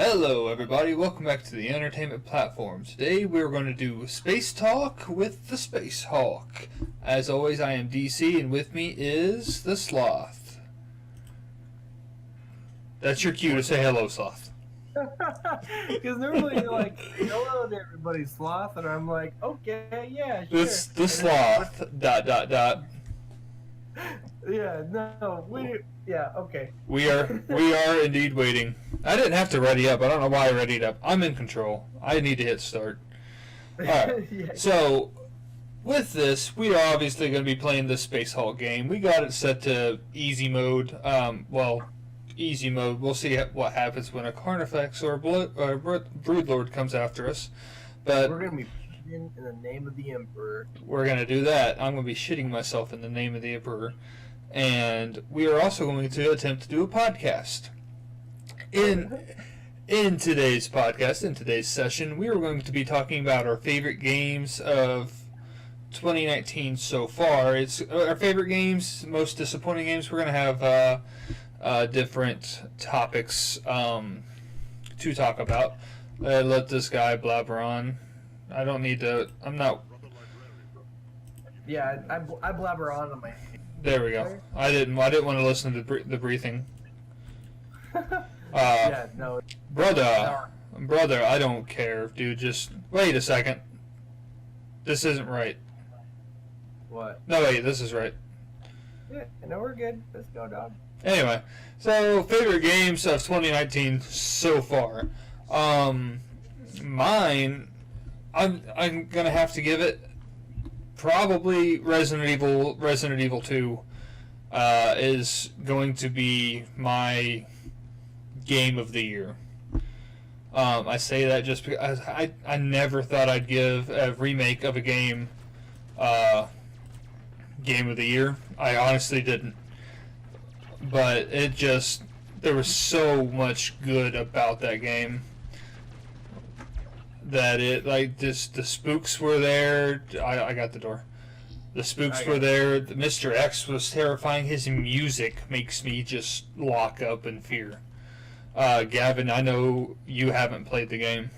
Hello everybody, welcome back to the Entertainment Platform. Today we're going to do Space Talk with the Space Hawk. As always, I am DC and with me is the Sloth. That's your cue to say hello, Sloth. Because normally you're like, hello to everybody, Sloth, and I'm like, okay, yeah, sure. It's the Sloth, ... Yeah, no, okay. We are indeed waiting. I didn't have to ready up. I don't know why I readied up. I'm in control. I need to hit start. Alright, Yeah. So with this, we are obviously going to be playing the Space Hulk game. We got it set to easy mode. Easy mode. We'll see what happens when a Carnifex or Broodlord comes after us. But we're going to be in the name of the Emperor. We're going to do that. I'm going to be shitting myself in the name of the Emperor. And we are also going to attempt to do a podcast. In today's podcast, in today's session, we are going to be talking about our favorite games of 2019 so far. It's our favorite games, most disappointing games. We're going to have different topics to talk about. Let this guy blabber on. I don't need to. I'm not. Yeah, I blabber on my. There we go. I didn't want to listen to the breathing. Yeah, no. Brother, I don't care, dude. Just wait a second. This isn't right. What? No, wait, this is right. Yeah, no, we're good. Let's go, dog. Anyway, so favorite games of 2019 so far. Mine, I'm gonna have to give it probably Resident Evil 2 is going to be my game of the year. I say that just because I never thought I'd give a remake of a game game of the year. I honestly didn't. But there was so much good about that game that the spooks were there. I got the door. The spooks were there. Mr. X was terrifying. His music makes me just lock up in fear. Gavin, I know you haven't played the game.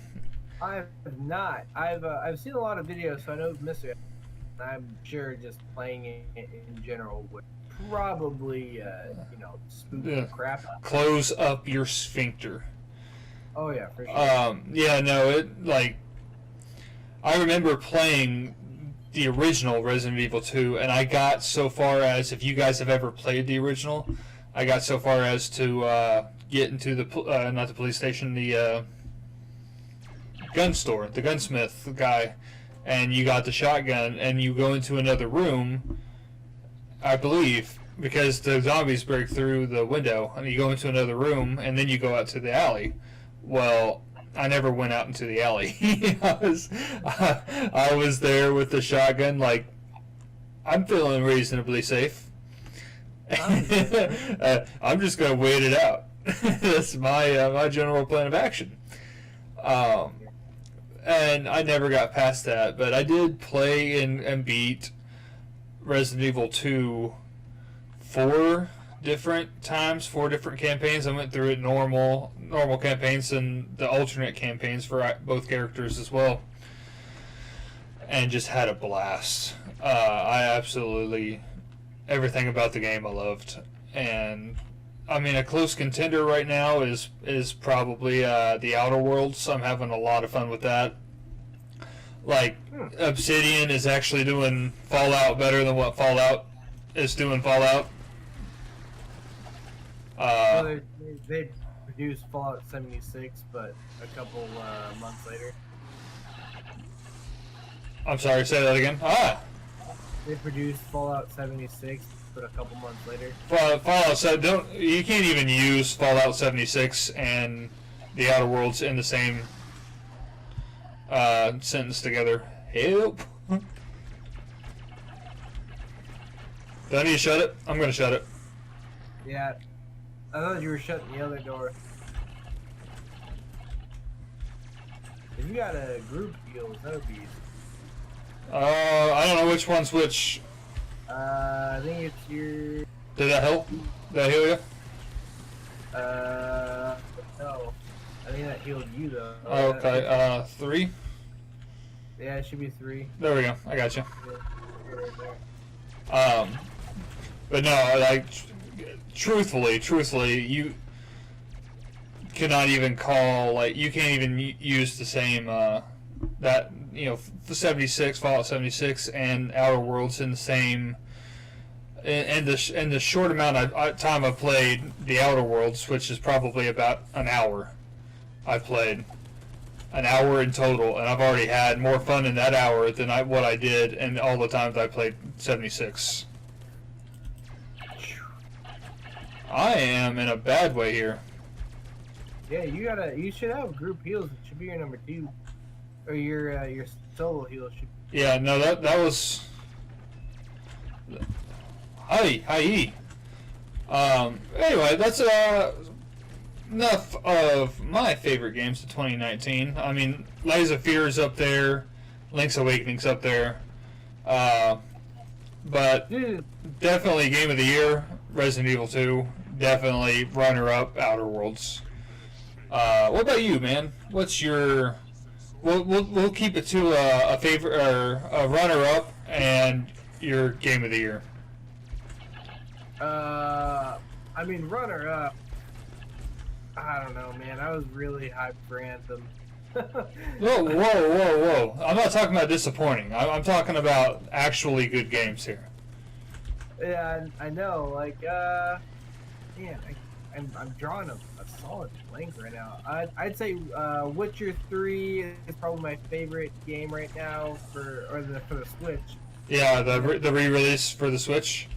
I have not. I've seen a lot of videos, so I know Mr. X. I'm sure just playing it in general would probably, spook the crap out. Close up your sphincter. Oh yeah, for sure. Yeah, no, I remember playing the original Resident Evil 2, and I got so far as, if you guys have ever played the original, I got so far as to get into the not the police station, the gun store, the gunsmith guy, and you got the shotgun, and you go into another room, I believe, because the zombies break through the window, and you go into another room, and then you go out to the alley. Well, I never went out into the alley. I was there with the shotgun, like, I'm feeling reasonably safe. I'm just going to wait it out. That's my general plan of action. And I never got past that, but I did play and beat Resident Evil 2 4 different times, 4 different campaigns. I went through it normal campaigns and the alternate campaigns for both characters as well, and just had a blast. I absolutely, everything about the game I loved, and I mean a close contender right now is probably the Outer Worlds. I'm having a lot of fun with that. Like, Obsidian is actually doing Fallout better than what Fallout is doing Fallout. So they produced Fallout 76, but a couple months later. I'm sorry, say that again. They produced Fallout 76, but a couple months later. Fallout 7, you can't even use Fallout 76 and the Outer Worlds in the same sentence together. Help. Do I need to shut it? I'm going to shut it. Yeah. I thought you were shutting the other door. If you got a group deal, that would be easy. I don't know which one's which. I think it's your... Did that help? Did that heal you? No. I think that healed you though. Oh, okay, 3? Yeah, it should be 3. There we go, I got you. Yeah, right there. But no, like, truthfully, you cannot even call, like, you can't even use the same, that, you know, 76, Fallout 76 and Outer Worlds in the same, in the short amount of time I've played the Outer Worlds, which is probably about an hour. I've played an hour in total, and I've already had more fun in that hour than what I did in all the times I played 76. I am in a bad way here. Yeah, you should have group heals. It should be your number 2, or your solo heal should. Yeah, no, that was. Hi. Anyway, that's enough of my favorite games of 2019. I mean, Layers of Fear is up there, Link's Awakening's up there, but definitely Game of the Year, Resident Evil 2. Definitely runner-up, Outer Worlds. What about you, man? What's your? We'll keep it to a favorite or a runner-up and your Game of the Year. I mean runner-up. I don't know, man. I was really hyped for Anthem. Whoa! I'm not talking about disappointing. I'm talking about actually good games here. Yeah, I know. Like, man, I'm drawing a solid blank right now. I'd say Witcher 3 is probably my favorite game right now for the Switch. Yeah, the re-release for the Switch.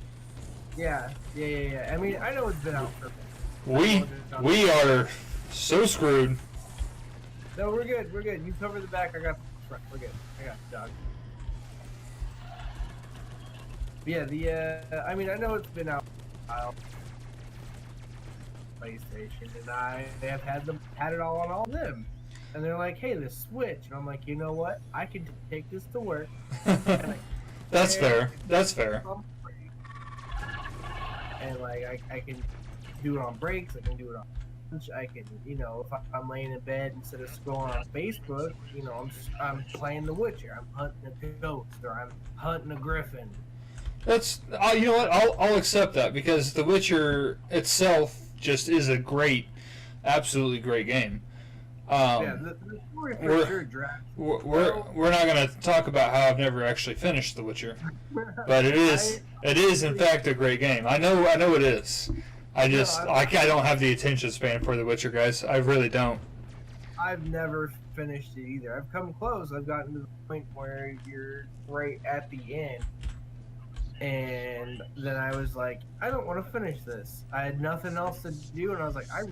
Yeah. I mean, I know it's been out for. We are so screwed. No, we're good. You cover the back. I got the front. We're good. I got the dog. Yeah, I mean, I know it's been out for a while. PlayStation, and I have had it all on all of them, and they're like, "Hey, the Switch," and I'm like, "You know what? I can take this to work." That's fair. And like, I can do it on breaks. I can do it on lunch. I can, you know, if I'm laying in bed instead of scrolling on Facebook, you know, I'm playing The Witcher. I'm hunting a ghost, or I'm hunting a griffin. That's you know what? I'll accept that because The Witcher itself just is a absolutely great game. Yeah, the story for sure drags. We're not going to talk about how I've never actually finished The Witcher, but it is in fact a great game. I know it is. I don't have the attention span for The Witcher, guys. I really don't. I've never finished it either. I've come close. I've gotten to the point where you're right at the end. And then I was like, I don't want to finish this. I had nothing else to do, and I was like, I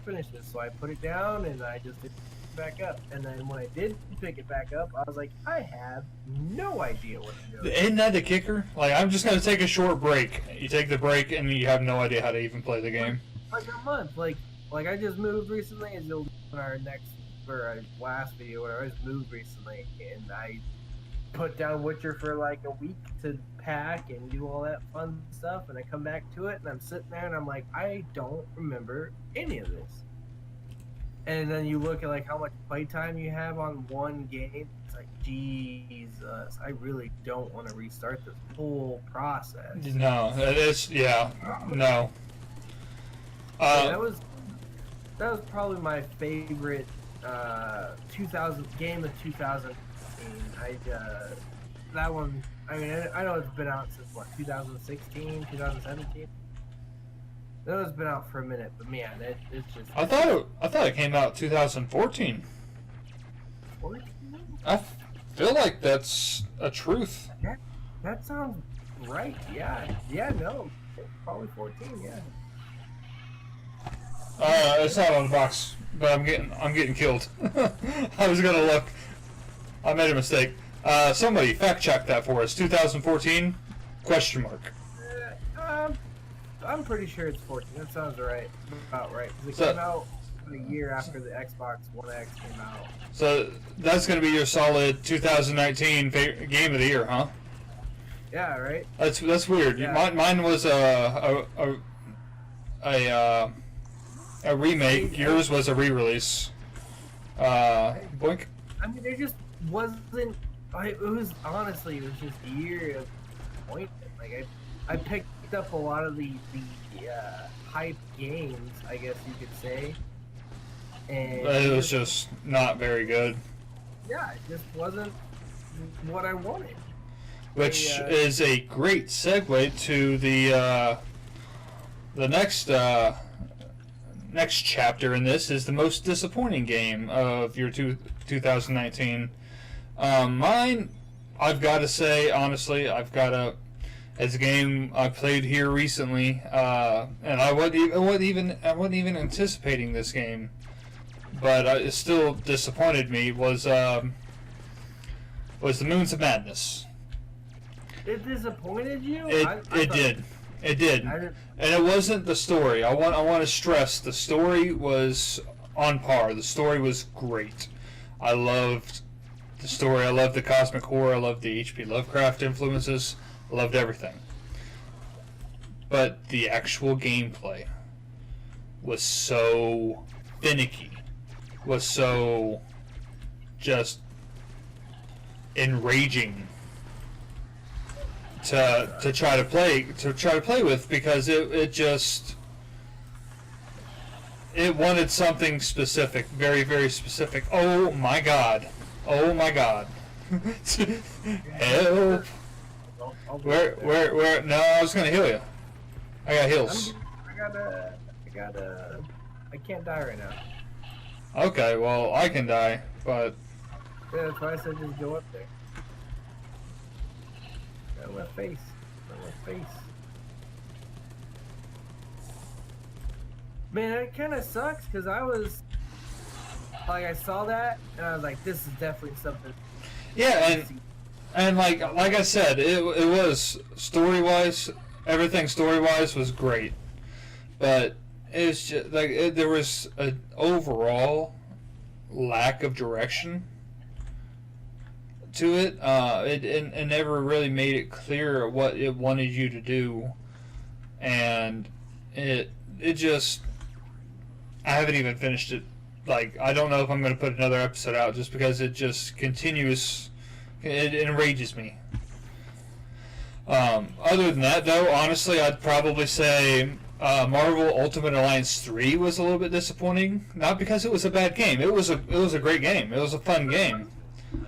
finish this. So I put it down, and I just didn't pick it back up. And then when I did pick it back up, I was like, I have no idea what to do. Isn't that the kicker? Like, I'm just going to take a short break. You take the break, and you have no idea how to even play the game. Like a month. Like I just moved recently, as you'll in our last video, whatever. I just moved recently, and I put down Witcher for like a week to pack and do all that fun stuff, and I come back to it and I'm sitting there and I'm like, I don't remember any of this. And then you look at like how much playtime you have on one game, it's like, Jesus, I really don't want to restart this whole process. No, it's no. That was probably my favorite 2000 game of 2000. That one, I mean, I know it's been out since, 2016, 2017? I know it's been out for a minute, but man, it's just... I thought it came out 2014. 14? I feel like that's a truth. That sounds right, yeah. Yeah, no, probably 14, yeah. It's not on the box, but I'm getting killed. I was gonna look. I made a mistake. Somebody fact check that for us. 2014? Question mark. I'm pretty sure it's 14. That sounds right. About right. Because it came out a year after the Xbox One X came out. So that's going to be your solid 2019 game of the year, huh? Yeah, right. That's weird. Yeah. Mine was a remake. Yours was a re-release. Boink. I mean, there just wasn't. It was honestly, it was just a year of disappointment. Like I picked up a lot of the hype games, I guess you could say, and It was just not very good. yeah, it just wasn't what I wanted. Which is a great segue to the next chapter in this is the most disappointing game of your 2019. Mine, I've got to say honestly, it's a game I played here recently, and I wasn't even anticipating this game, but it still disappointed me. Was the Moons of Madness. It disappointed you? It did. It did. And it wasn't the story. I want to stress the story was on par. The story was great. I loved the story. I loved the cosmic horror. I loved the H.P. Lovecraft influences. I loved everything. But the actual gameplay was so finicky. Was so just enraging to try to play with, because it wanted something specific, very, very specific. Oh my god. Help. Where no, I was gonna heal you. I got heals. I can't die right now. Okay, well I can die, but Yeah, that's why I said just go up there. Got my face. Man, that kind of sucks because I saw that and I was like, this is definitely something. yeah, and like I said, it was story-wise, everything story-wise was great, but it's just like there was an overall lack of direction to it. It never really made it clear what it wanted you to do, and it just, I haven't even finished it. Like, I don't know if I'm going to put another episode out just because it just continues. It enrages me. Other than that, though, honestly, I'd probably say Marvel Ultimate Alliance 3 was a little bit disappointing. Not because it was a bad game. It was a great game. It was a fun game.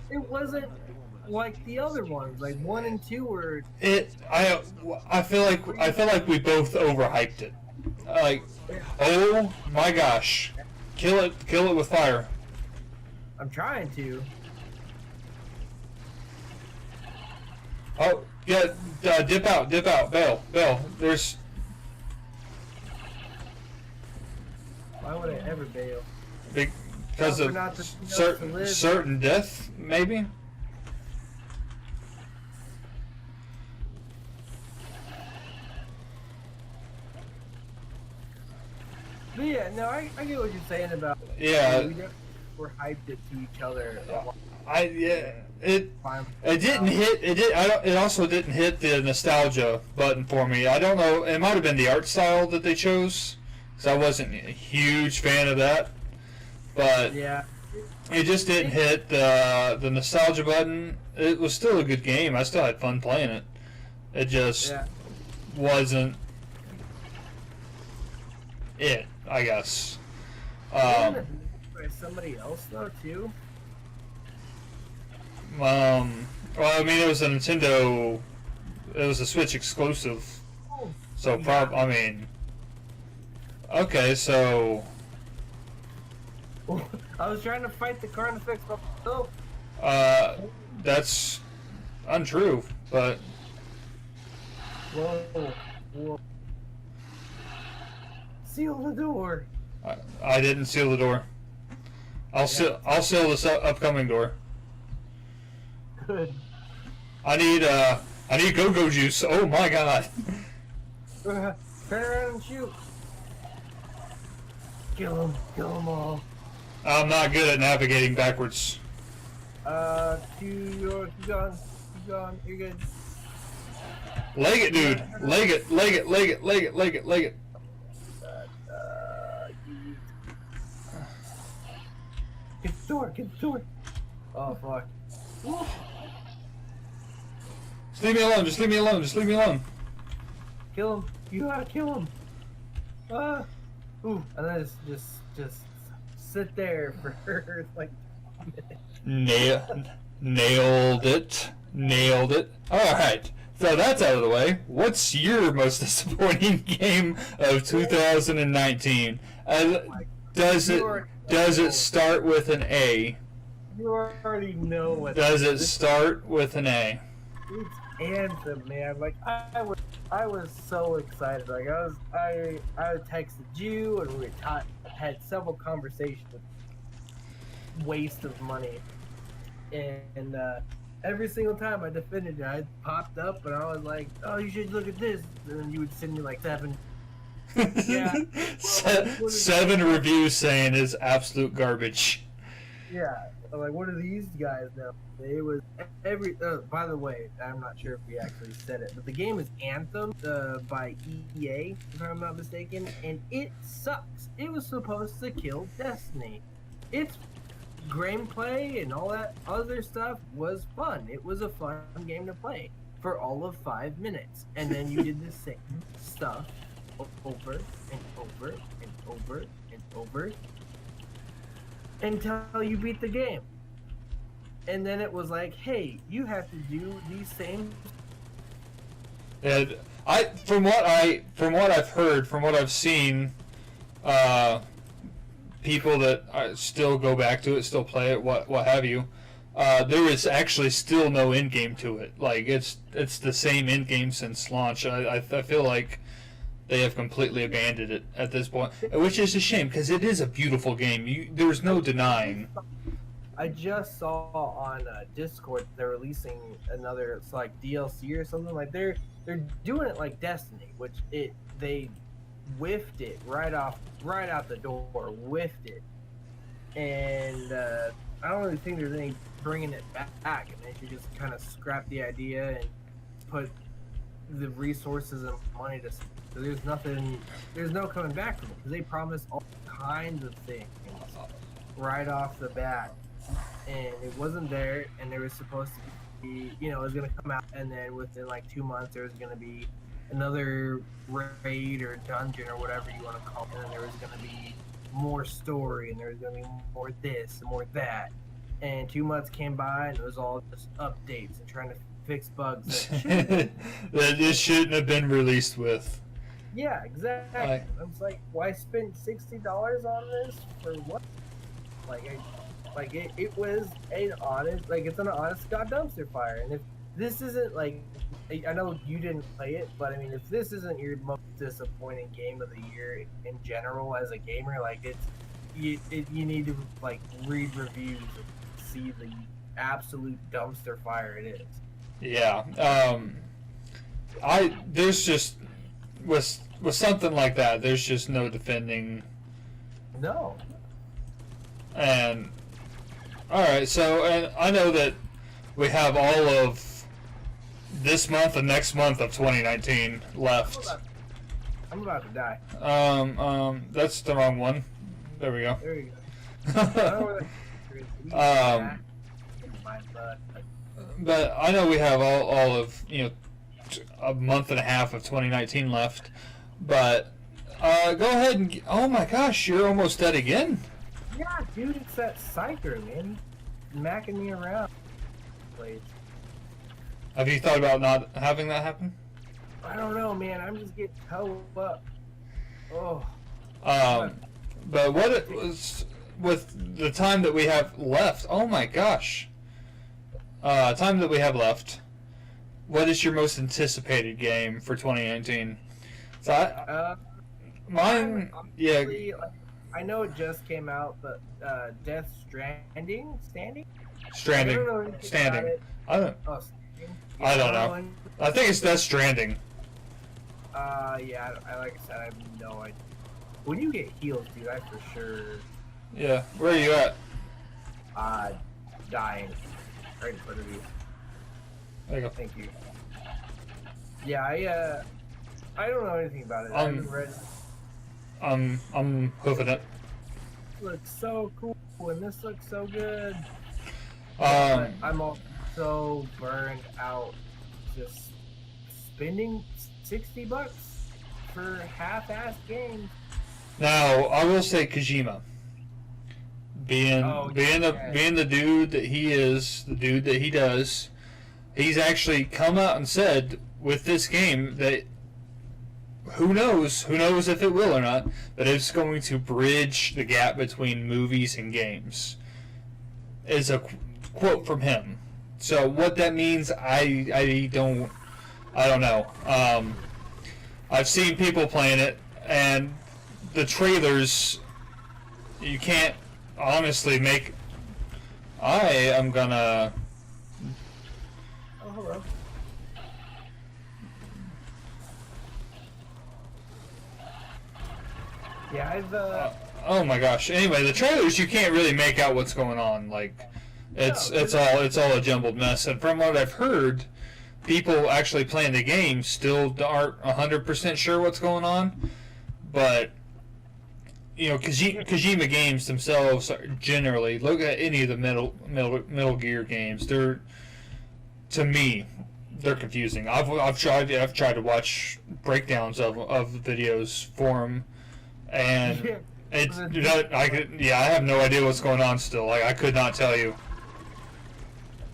It wasn't like the other ones. Like 1 and 2 were. I feel like we both overhyped it. Like, oh my gosh, kill it with fire. I'm trying to. Oh yeah, dip out, bail. There's. Why would I ever bail? Because of certain death, maybe. But yeah, no, I get what you're saying about. Yeah. We're hyped it to each other. It didn't hit. It also didn't hit the nostalgia button for me. I don't know. It might have been the art style that they chose, because I wasn't a huge fan of that. But yeah, it just didn't hit the nostalgia button. It was still a good game. I still had fun playing it. It just wasn't it, I guess. by somebody else though too. Well, I mean, it was a Nintendo. It was a Switch exclusive. So I mean. Okay, so. I was trying to fight the Carnifex myself. That's untrue, but. Whoa. Seal the door. I didn't seal the door. I'll seal this upcoming door. Good. I need go-go juice. Oh my god. Turn around and shoot. Kill them all. I'm not good at navigating backwards. Keep going. You're good. Leg it, dude. Leg it. Get the door. Get the door. Oh fuck. Ooh. Just leave me alone. Just leave me alone. Just leave me alone. Kill him. You gotta kill him. Ooh. And then just sit there for like Nailed it. Nailed it. Alright. So that's out of the way. What's your most disappointing game of 2019? Does it start with an A? You already know what. Does it start with an A? It's Anthem, man. Like I was so excited. Like I texted you, and we had several conversations. Waste of money, and every single time I defended it, I popped up, and I was like, "Oh, you should look at this," and then you would send me like 7. Yeah, seven reviews saying it's absolute garbage. Yeah, I'm like, what are these guys now? It was every. By the way, I'm not sure if we actually said it, but the game is Anthem by EA, if I'm not mistaken, and it sucks. It was supposed to kill Destiny. Its gameplay and all that other stuff was fun. It was a fun game to play for all of 5 minutes, and then you did the same stuff over and over and over and over until you beat the game. And then it was like, hey, you have to do these same. And from what I've heard, from what I've seen, people that still go back to it, still play it, what have you. There is actually still no end game to it. Like it's the same end game since launch. I feel like they have completely abandoned it at this point, which is a shame because it is a beautiful game. There's no denying. I just saw on Discord they're releasing another, it's like DLC or something. Like they're doing it like Destiny, which they whiffed it right out the door, whiffed it, and I don't really think there's any bringing it back. And they should just kind of scrap the idea and put the resources and money to. So there's no coming back from it because they promised all kinds of things right off the bat, and it wasn't there. And there was supposed to be, it was gonna come out, and then within like 2 months there was gonna be another raid or dungeon or whatever you want to call it, and then there was gonna be more story, and there was gonna be more this and more that. And 2 months came by, and it was all just updates and trying to fix bugs that it shouldn't have been released with. Yeah, exactly. I was like, why spend $60 on this for what? It was an honest, it's an honest God dumpster fire. And if this isn't like, I know you didn't play it, but I mean, if this isn't your most disappointing game of the year in general as a gamer, you need to read reviews and see the absolute dumpster fire it is. Yeah. There's just with something like that, there's just no defending. No. And alright, so and I know that we have all of this month and next month of 2019 left. I'm about to die. That's the wrong one. There we go. There you go. But I know we have all of a month and a half of 2019 left. But go ahead and oh my gosh, you're almost dead again. Yeah, dude, it's that psyker, man. He's macking me around. Please. Have you thought about not having that happen? I don't know, man. I'm just getting towed up. Oh. But what it was with the time that we have left? Oh my gosh. Time that we have left. What is your most anticipated game for 2019? So mine, yeah. I know it just came out, but Death Stranding. Standing. I don't. Oh, I don't know. I think it's Death Stranding. Yeah. Like I said, I have no idea. When you get healed, dude, I for sure. Yeah. Where are you at? Dying. Right in front of you. There you go. Thank you. Yeah, I don't know anything about it. I haven't read. I'm hoofing it. looks so cool and this looks so good. Um, But I'm all so burned out just spending $60 for half-assed games. now I will say Kojima, being being the dude that he is, the dude that he does, he's actually come out and said with this game that who knows if it will or not, but it's going to bridge the gap between movies and games. Is a quote from him. So what that means, I don't know. I've seen people playing it, and the trailers, you can't honestly make. I am gonna. Oh, hello. Yeah, I've Oh my gosh. Anyway, the trailers, you can't really make out what's going on. Like, it's all a jumbled mess. And from what I've heard, people actually playing the game still aren't 100% sure what's going on. But you know, Kojima games themselves are generally, look at any of the Metal Gear games. They're, to me, they're confusing. I've tried to watch breakdowns of videos for them, and I have no idea what's going on still. Like, I could not tell you.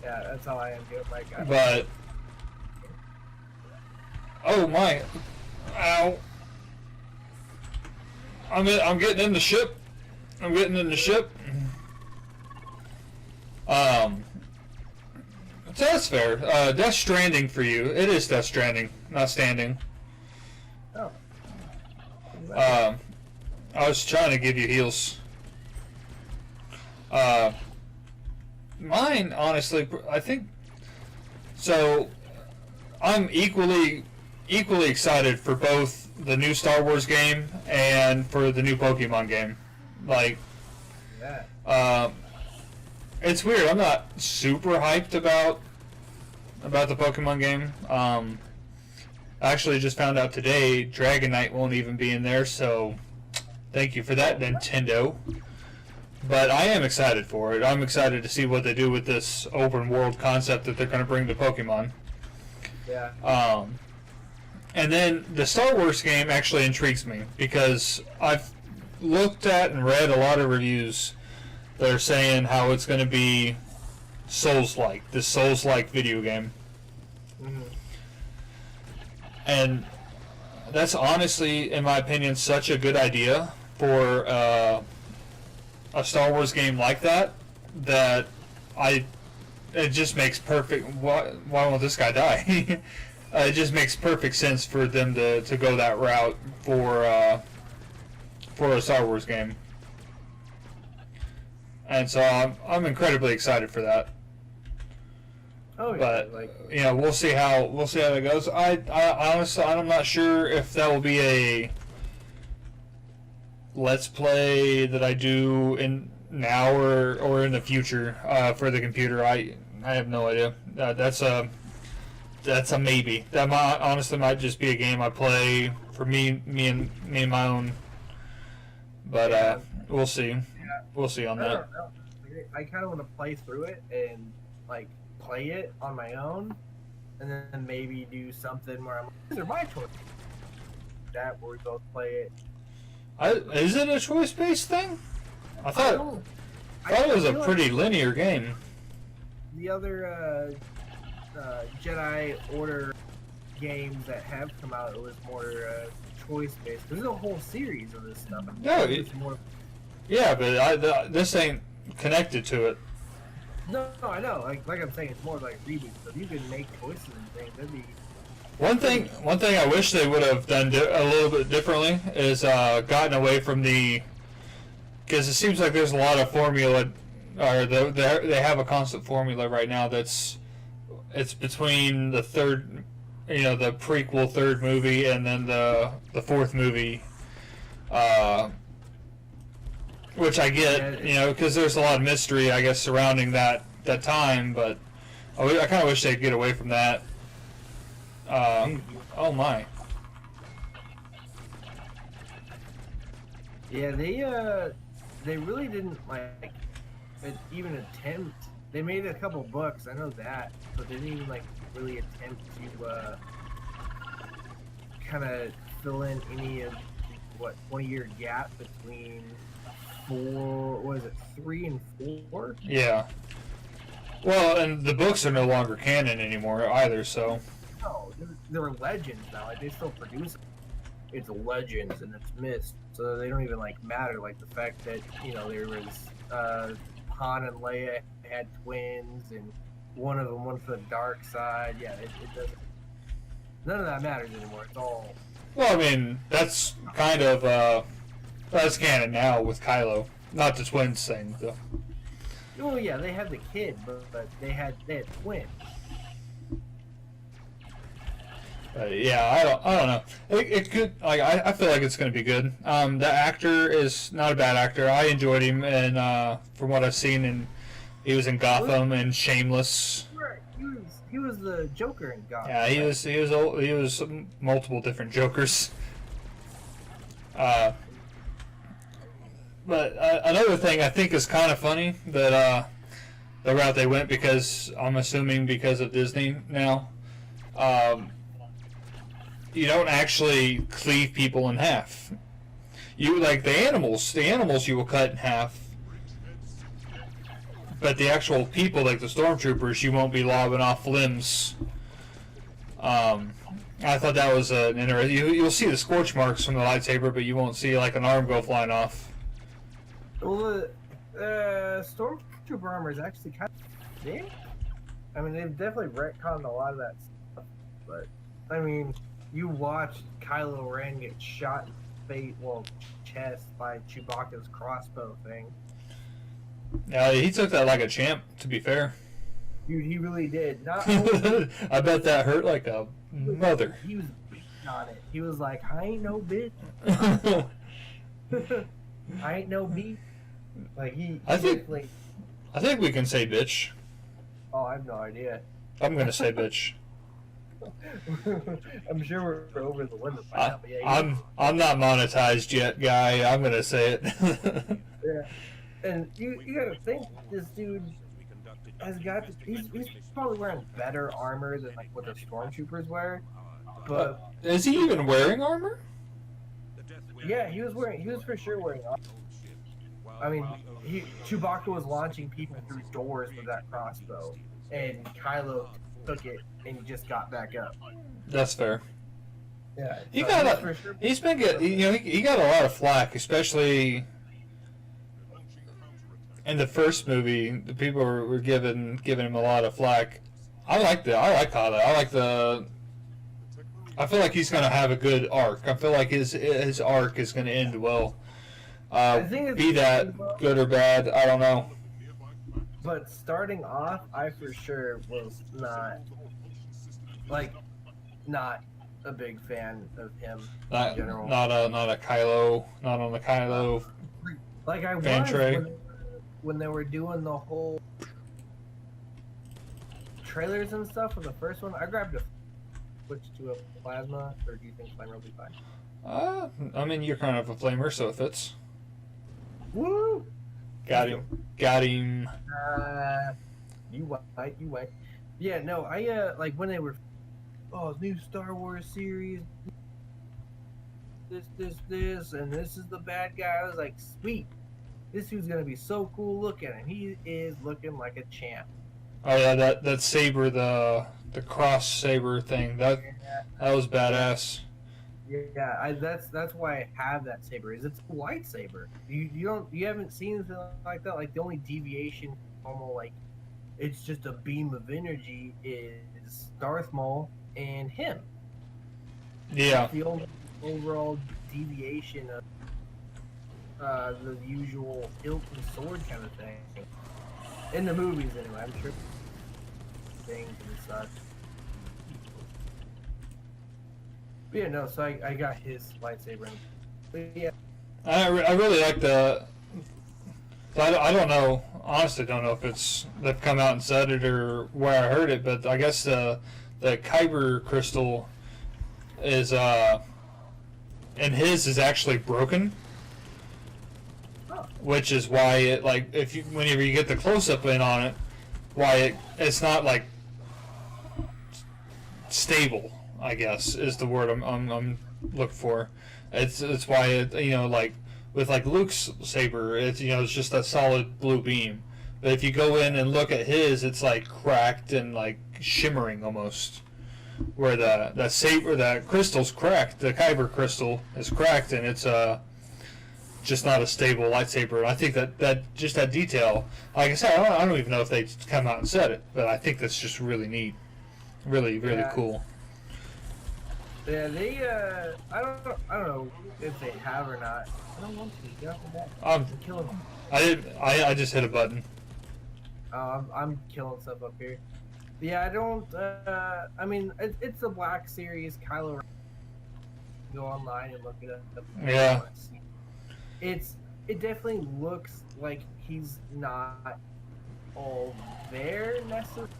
Yeah, that's how I am too. Like, But oh my, ow! I'm getting in the ship. I'm getting in the ship. So that's fair. Death Stranding for you. It is Death Stranding, not Standing. Oh. I was trying to give you heals. Mine, honestly, I think. So, I'm equally excited for both the new Star Wars game and for the new Pokemon game. Like, Yeah. It's weird. I'm not super hyped about the Pokemon game. I actually just found out today Dragon Knight won't even be in there, so thank you for that, Nintendo. But I am excited for it. I'm excited to see what they do with this open world concept that they're going to bring to Pokemon. Yeah. And then the Star Wars game actually intrigues me because I've looked at and read a lot of reviews that are saying how it's going to be Souls-like, this Souls-like video game. Mm-hmm. And that's honestly, in my opinion, such a good idea for a Star Wars game like that, that it just makes perfect. Why won't this guy die? It just makes perfect sense for them to go that route for a Star Wars game, and so I'm incredibly excited for that. Oh, yeah. But Like, you know, we'll see how that goes. I honestly, I'm not sure if that will be a let's play that I do in now or in the future for the computer. I have no idea. That's a maybe. That might just be a game I play for me and my own. But we'll see. yeah. We'll see on I that. don't know. I kind of want to play through it and like play it on my own, and then maybe do something where I'm like, these are my choices. That where we both play it. Is it a choice-based thing? I I thought don't- it was a feel pretty like linear game. the other Jedi Order games that have come out, it was more choice based. There's a whole series of this stuff. No, It's more. Yeah, but this ain't connected to it. No, I know. Like I'm saying, it's more like reboots. So if you can make choices and things, that'd be. One thing I wish they would have done a little bit differently is gotten away from because it seems like there's a lot of formula, or they have a constant formula right now it's between the third, the prequel third movie and then the fourth movie, which I get, because there's a lot of mystery, I guess, surrounding that time, but I kind of wish they'd get away from that. Oh my. Yeah, they really didn't like even attempt. They made a couple books, I know that, but they didn't even like really attempt to kind of fill in any of what 20-year gap between 3 and 4? Yeah. Well, and the books are no longer canon anymore either, so. No, they're legends now. Like they still produce. It's legends and it's myths, so they don't even like matter. Like the fact that there was Han and Leia had twins, and one of them went for the dark side. Yeah, it doesn't. None of that matters anymore. It's all. Well, I mean, that's kind of that's canon now with Kylo, not the twins thing though. Oh yeah, they had the kid, but they had twins. Yeah, I don't know. It could I feel like it's going to be good. The actor is not a bad actor. I enjoyed him, and from what I've seen, and he was in Gotham and Shameless. Right, he was the Joker in Gotham. Yeah, he was multiple different Jokers. But another thing I think is kind of funny that the route they went, because I'm assuming because of Disney now. You don't actually cleave people in half. You like the animals you will cut in half. But the actual people, like the stormtroopers, you won't be lobbing off limbs. I thought that was an interesting. You'll see the scorch marks from the lightsaber, but you won't see like an arm go flying off. Well, the stormtrooper armor is actually kind of big. I mean, they've definitely retconned a lot of that stuff, but I mean. You watched Kylo Ren get shot in the chest by Chewbacca's crossbow thing. Yeah, he took that like a champ, to be fair. Dude, he really did. Not I bet that hurt like a mother. He was beating on it. He was like, I ain't no bitch. I ain't no beef. Like, I think we can say bitch. Oh, I have no idea. I'm going to say bitch. I'm sure we're over the limit by now. But yeah, I'm not monetized yet, guy. I'm gonna say it. Yeah, and you gotta think this dude has got. He's probably wearing better armor than like what the stormtroopers wear. But is he even wearing armor? Yeah, he was for sure wearing armor. I mean, Chewbacca was launching people through doors with that crossbow, and Kylo took it and just got back up. That's fair. Yeah, he's been he got a lot of flack, especially in the first movie. The people were giving him a lot of flack. I like Kylo. I feel like he's gonna have a good arc. I feel like his arc is gonna end well. Be that good or bad, I don't know. But starting off, I for sure was not a big fan of him in general. Not on the Kylo. Like I fan tray. When they were doing the whole trailers and stuff for the first one, I grabbed a switch to a plasma, or do you think flamer will be fine? I mean, you're kind of a flamer, so it fits. Woo! Got him. You white. Yeah, no, I like when they were, new Star Wars series, this, and this is the bad guy. I was like, sweet, this dude's gonna be so cool looking, and he is looking like a champ. Oh yeah, that saber, the cross saber thing, that was badass. Yeah, that's why I have that saber. It's a lightsaber. You haven't seen anything like that. Like the only deviation, normal it's just a beam of energy is Darth Maul and him. Yeah. That's the only overall deviation of the usual hilt and sword kind of thing in the movies anyway. I'm sure things and such. But yeah, no. So I got his lightsaber. But yeah, I really like the. I don't know. Honestly, don't know if they've come out and said it or where I heard it, but I guess the Kyber crystal is and his is actually broken. oh, which is why it like if you whenever you get the close up in on it, why it's not like stable. I guess is the word I'm looking for. It's why it like with like Luke's saber, it's it's just a solid blue beam. But if you go in and look at his, it's like cracked and like shimmering almost. Where the saber, the crystal's cracked, the kyber crystal is cracked, and it's just not a stable lightsaber. I think that just that detail, like I said, I don't even know if they come out and said it, but I think that's just really neat, really cool. Yeah, they I don't know if they have or not. I don't want to. Get off the back. I'm killing them. I just hit a button. I'm killing stuff up here. Yeah, I don't. I mean, it's the Black Series Kylo Ren. Go online and look it up. Yeah. It definitely looks like he's not all there necessarily.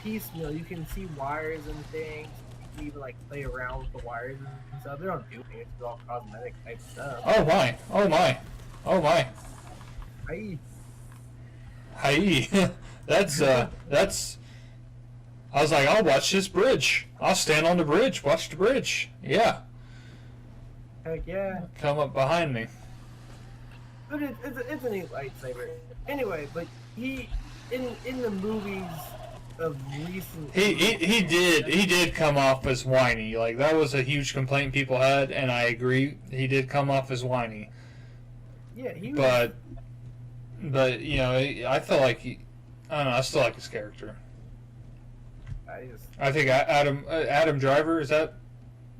Piecemeal, you can see wires and things. You can even like play around with the wires and stuff. They don't do anything. It's all cosmetic type stuff. Oh my! Oh my! Oh my! Hi. That's. I was like, I'll watch this bridge. I'll stand on the bridge, watch the bridge. Yeah. Heck yeah. Come up behind me. But it's a neat lightsaber. Anyway, but he in the movies of recent. He did come off as whiny. Like that was a huge complaint people had, and I agree. He did come off as whiny. Yeah, he was. But I felt like I don't know. I still like his character. I think Adam Driver, is that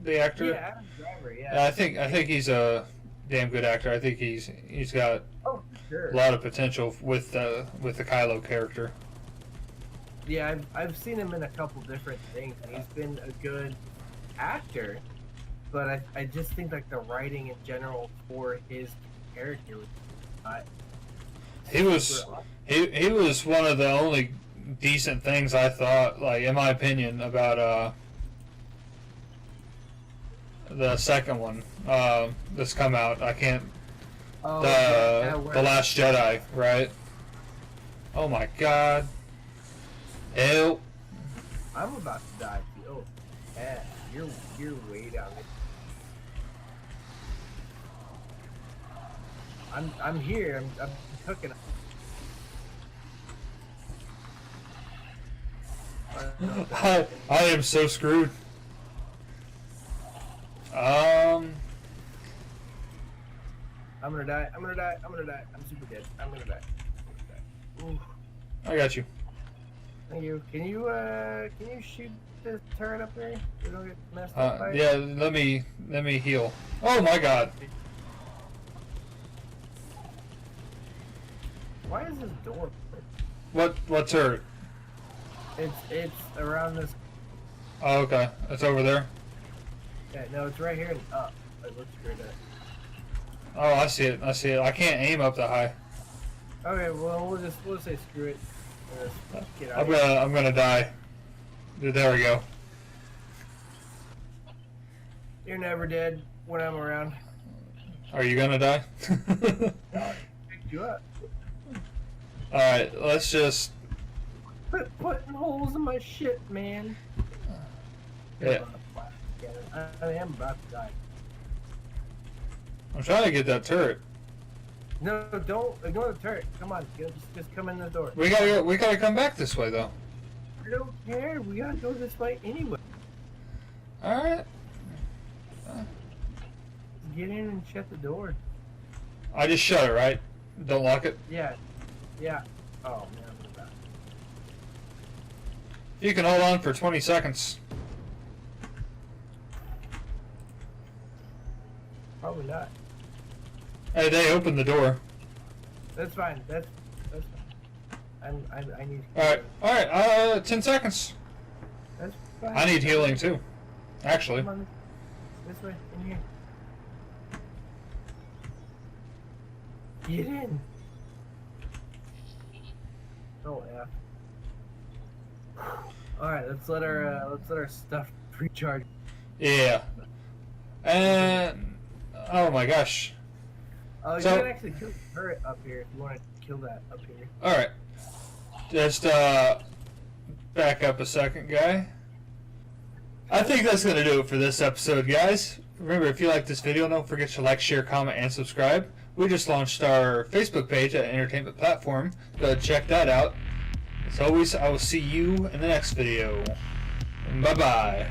the actor? Yeah, Adam Driver. Yeah. I think he's a damn good actor. I think he's got sure. a lot of potential with the Kylo character. Yeah, I've seen him in a couple different things, and he's been a good actor. But I just think like the writing in general for his character was not. He was one of the only decent things I thought, like in my opinion, about the second one that's come out. I can't. The Last Jedi, right? Oh my God. Help! I'm about to die. Oh, yeah, you're way down there. I'm here. I'm cooking. I am so screwed. I'm gonna die. I'm super dead. I'm gonna die. Ooh. I got you. Thank you. Can you shoot this turret up there? We don't get messed up by it? Yeah, let me heal. Oh my God. Why is this door? What turret? It's around this. Oh, okay. It's over there. Yeah, no, it's right here and up. It looks straight up. Oh, I see it. I can't aim up that high. Okay, well we'll say screw it. Get out I'm gonna die. There we go. You're never dead when I'm around. Are you gonna die? I picked you up. All right, let's just. Quit putting holes in my shit, man. Yeah. I am about to die. I'm trying to get that turret. No, don't ignore the turret. Come on, just come in the door. We gotta come back this way though. I don't care. We gotta go this way anyway. All right. Get in and shut the door. I just shut it, right? Don't lock it. Yeah. Oh man, I'm gonna die. You can hold on for 20 seconds. Probably not. Hey, they opened the door. That's fine. That's fine. I need. All right. 10 seconds. That's fine. I need healing too. Actually. Come on, this way, in here. Get in. Oh yeah. All right, let's let our stuff recharge. Yeah. And Oh my gosh. Oh, So- you can actually kill the turret up here if you want to kill that up here. Alright. Just back up a second, guy. I think that's going to do it for this episode, guys. Remember, if you like this video, don't forget to like, share, comment, and subscribe. We just launched our Facebook page at Entertainment Platform. Go check that out. As always, I will see you in the next video. Bye-bye.